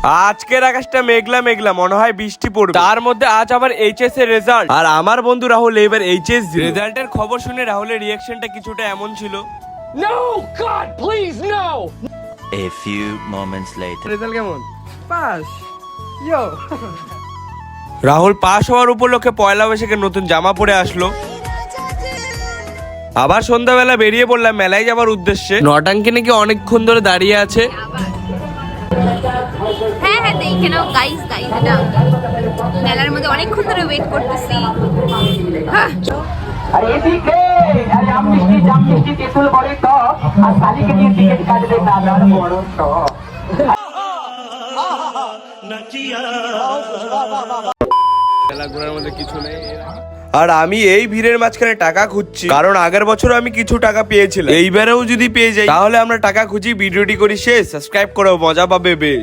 আজকের আকাশটা মেঘলা মেঘলা, মনে হয় বৃষ্টি পড়বে। তার মধ্যে আজ আবার এইচএস এর রেজাল্ট, আর আমার বন্ধু রাহুল এবার এইচএস রেজাল্টের খবর শুনে রাহুলের রিয়াকশনটা কিছুটা এমন ছিল। No, God, please, no! A few moments later. Result কেমন? Pass. Yo. রাহুল পাস হওয়ার উপলক্ষে পয়লা বৈশাখে নতুন জামা পরে আসলো। আবার সন্ধ্যাবেলা বেরিয়ে পড়লাম মেলায় যাবার উদ্দেশ্যে। নটাঙ্কি নাকি অনেকক্ষণ ধরে দাঁড়িয়ে আছে। হ্যাঁ হ্যাঁ, দেখে নাও গাইস, এটা মেলার মধ্যে অনেকক্ষণ ধরে ওয়েট করতেছি। আর এদিকে আরে আম মিষ্টি তেঁতুল বড়ি তো আর শালিকে নিয়ে টিকিট কাটবে দাদার বড় তো। মেলা ঘোরার মধ্যে কিছু নেই। আর আমি এই ভিড়ের মাঝখানে টাকা খুঁজছি, কারণ আগের বছর আমি কিছু টাকা পেয়েছিলাম। এইবারেও যদি পেয়ে যাই তাহলে আমরা টাকা খুঁজি, ভিডিওটি করি শেষ। সাবস্ক্রাইব করো, মজা পাবে বেশ।